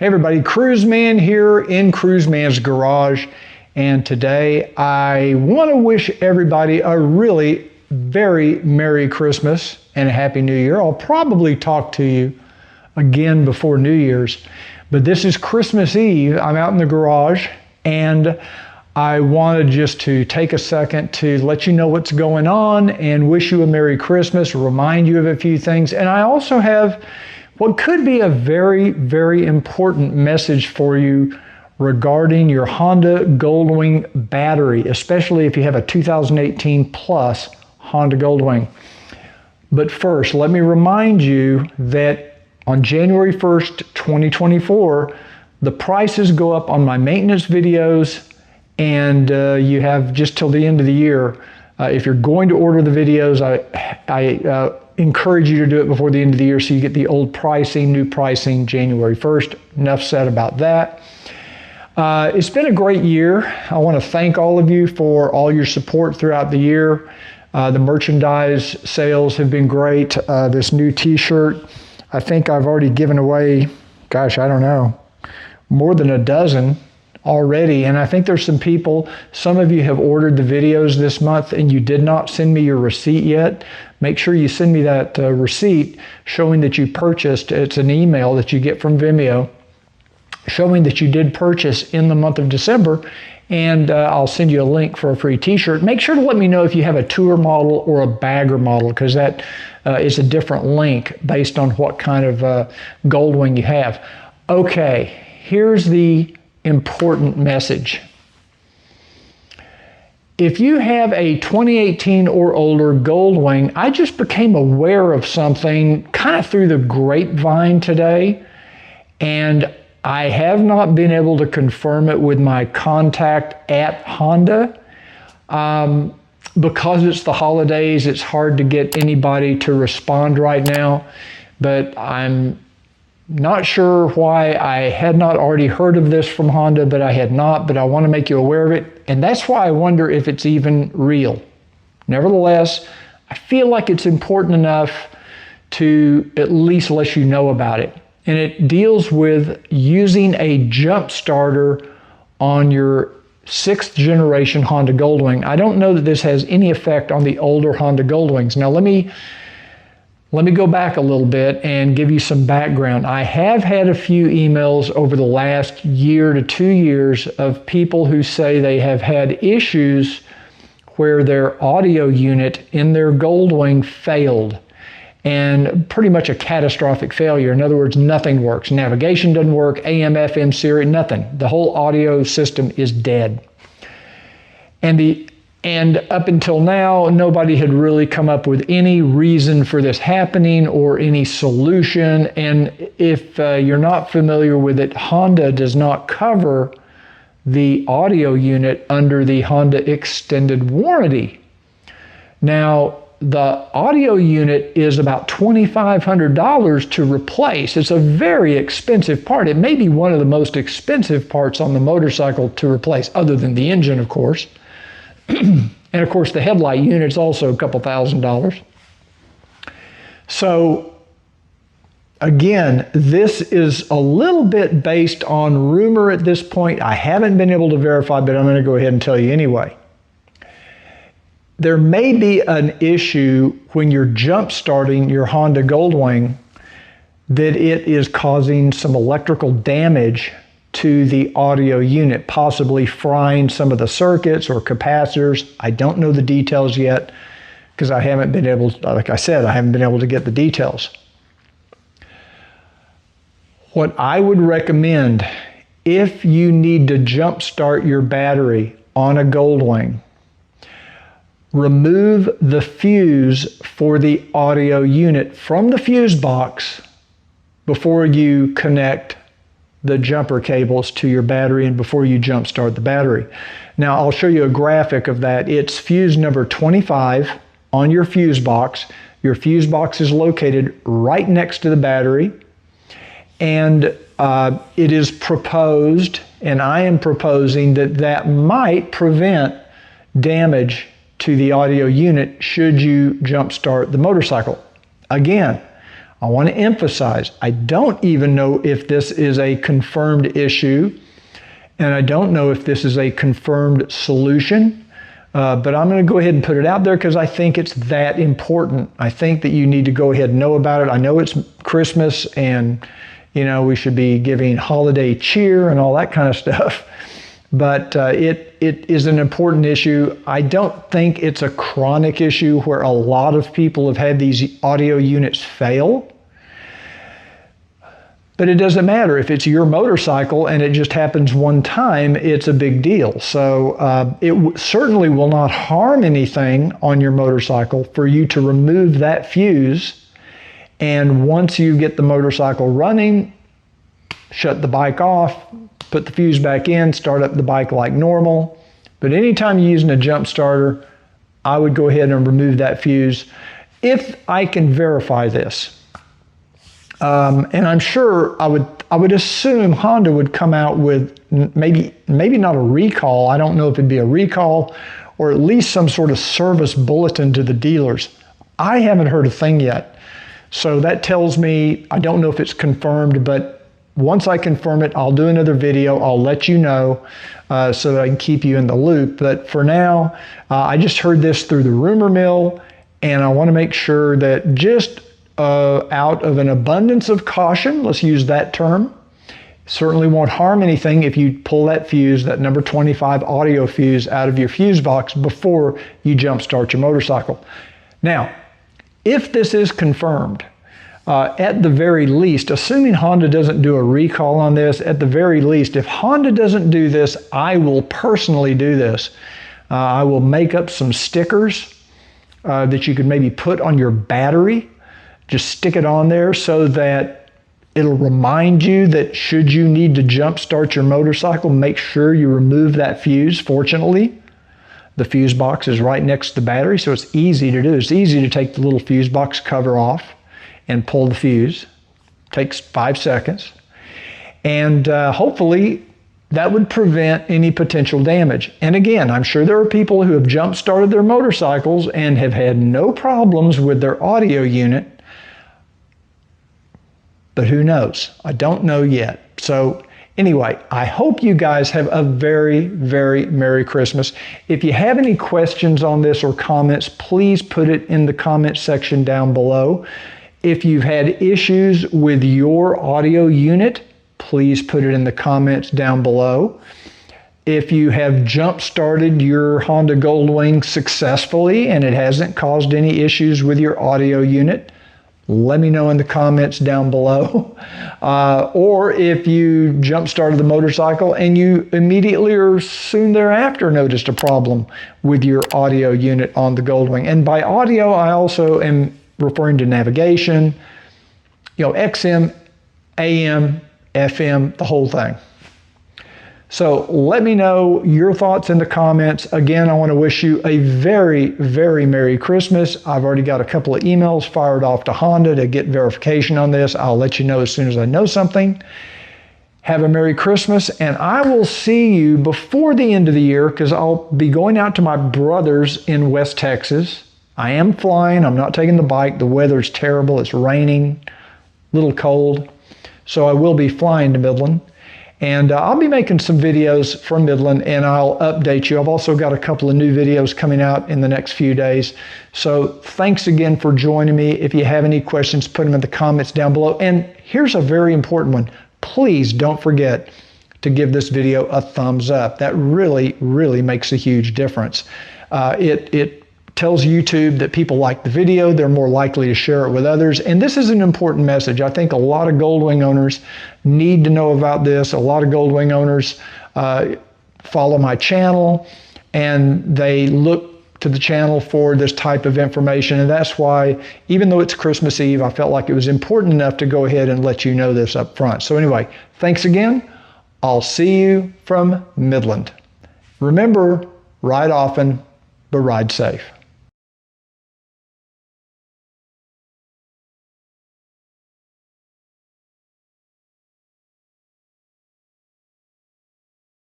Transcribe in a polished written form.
Hey everybody, Cruiseman here in Cruiseman's Garage, and today I want to wish everybody a really very Merry Christmas and a Happy New Year. I'll probably talk to you again before New Year's, but this is Christmas Eve. I'm out in the garage and I wanted just to take a second to let you know what's going on and wish you a Merry Christmas, remind you of a few things, and I also have what could be a very, very important message for you regarding your Honda Goldwing battery, especially if you have a 2018 plus Honda Goldwing. But first, let me remind you that on January 1st, 2024, the prices go up on my maintenance videos, and you have just till the end of the year. If you're going to order the videos, I encourage you to do it before the end of the year so you get the old pricing, new pricing January 1st. Enough said about that. It's been a great year. I want to thank all of you for all your support throughout the year. The merchandise sales have been great. This new t-shirt, I think I've already given away, gosh, I don't know, more than a dozen already, and I think there's some people, some of you have ordered the videos this month and you did not send me your receipt yet. Make sure you send me that receipt showing that you purchased. It's an email that you get from Vimeo showing that you did purchase in the month of December, and I'll send you a link for a free t-shirt. Make sure to let me know if you have a tour model or a bagger model, because that is a different link based on what kind of Goldwing you have. Okay, here's the important message. If you have a 2018 or older Goldwing, I just became aware of something kind of through the grapevine today, and I have not been able to confirm it with my contact at Honda. Because it's the holidays, it's hard to get anybody to respond right now, but I'm not sure why I had not already heard of this from Honda, but I had not, but I want to make you aware of it. And that's why I wonder if it's even real. Nevertheless, I feel like it's important enough to at least let you know about it. And it deals with using a jump starter on your 6th generation Honda Goldwing. I don't know that this has any effect on the older Honda Goldwings. Now let me go back a little bit and give you some background. I have had a few emails over the last year to 2 years of people who say they have had issues where their audio unit in their Goldwing failed, and pretty much a catastrophic failure. In other words, nothing works. Navigation doesn't work, AM, FM, Siri, nothing. The whole audio system is dead. And up until now, nobody had really come up with any reason for this happening or any solution. And if you're not familiar with it, Honda does not cover the audio unit under the Honda extended warranty. Now, the audio unit is about $2,500 to replace. It's a very expensive part. It may be one of the most expensive parts on the motorcycle to replace, other than the engine, of course. And of course, the headlight unit's also a couple $1,000s. So again, this is a little bit based on rumor at this point. I haven't been able to verify, but I'm going to go ahead and tell you anyway. There may be an issue when you're jump starting your Honda Goldwing that it is causing some electrical damage to the audio unit, possibly frying some of the circuits or capacitors. I don't know the details yet because I haven't been able, like I said, I haven't been able to get the details. What I would recommend, if you need to jump start your battery on a Goldwing, remove the fuse for the audio unit from the fuse box before you connect the jumper cables to your battery and before you jump start the battery. Now I'll show you a graphic of that. It's fuse number 25 on your fuse box. Your fuse box is located right next to the battery, and it is proposed, and I am proposing, that might prevent damage to the audio unit should you jump start the motorcycle. Again, I want to emphasize, I don't even know if this is a confirmed issue, and I don't know if this is a confirmed solution, but I'm going to go ahead and put it out there because I think it's that important. I think that you need to go ahead and know about it. I know it's Christmas, and we should be giving holiday cheer and all that kind of stuff, but it is an important issue. I don't think it's a chronic issue where a lot of people have had these audio units fail. But it doesn't matter. If it's your motorcycle and it just happens one time, it's a big deal. So it certainly will not harm anything on your motorcycle for you to remove that fuse. And once you get the motorcycle running, shut the bike off, put the fuse back in, start up the bike like normal. But anytime you're using a jump starter, I would go ahead and remove that fuse if I can verify this. And I'm sure I would assume Honda would come out with maybe not a recall. I don't know if it'd be a recall or at least some sort of service bulletin to the dealers. I haven't heard a thing yet. So that tells me, I don't know if it's confirmed, but once I confirm it, I'll do another video. I'll let you know so that I can keep you in the loop. But for now, I just heard this through the rumor mill, and I want to make sure that just out of an abundance of caution, let's use that term, certainly won't harm anything if you pull that fuse, that number 25 audio fuse, out of your fuse box before you jump start your motorcycle. Now, if this is confirmed, at the very least, assuming Honda doesn't do a recall on this, at the very least, if Honda doesn't do this, I will personally do this. I will make up some stickers that you could maybe put on your battery. Just stick it on there so that it'll remind you that should you need to jump start your motorcycle, make sure you remove that fuse. Fortunately, the fuse box is right next to the battery, so it's easy to do. It's easy to take the little fuse box cover off and pull the fuse. Takes 5 seconds. And hopefully that would prevent any potential damage. And again, I'm sure there are people who have jump started their motorcycles and have had no problems with their audio unit. But who knows? I don't know yet. So anyway, I hope you guys have a very, very Merry Christmas. If you have any questions on this or comments, please put it in the comment section down below. If you've had issues with your audio unit, please put it in the comments down below. If you have jump started your Honda Goldwing successfully and it hasn't caused any issues with your audio unit, let me know in the comments down below. Or if you jump started the motorcycle and you immediately or soon thereafter noticed a problem with your audio unit on the Goldwing. And by audio, I also am referring to navigation, XM, AM, FM, the whole thing. So let me know your thoughts in the comments. Again, I want to wish you a very, very Merry Christmas. I've already got a couple of emails fired off to Honda to get verification on this. I'll let you know as soon as I know something. Have a Merry Christmas, and I will see you before the end of the year because I'll be going out to my brother's in West Texas. I am flying. I'm not taking the bike. The weather's terrible. It's raining, a little cold. So I will be flying to Midland. And I'll be making some videos from Midland, and I'll update you. I've also got a couple of new videos coming out in the next few days. So thanks again for joining me. If you have any questions, put them in the comments down below. And here's a very important one. Please don't forget to give this video a thumbs up. That really, really makes a huge difference. It tells YouTube that people like the video, they're more likely to share it with others. And this is an important message. I think a lot of Goldwing owners need to know about this. A lot of Goldwing owners follow my channel and they look to the channel for this type of information. And that's why, even though it's Christmas Eve, I felt like it was important enough to go ahead and let you know this up front. So anyway, thanks again. I'll see you from Midland. Remember, ride often, but ride safe.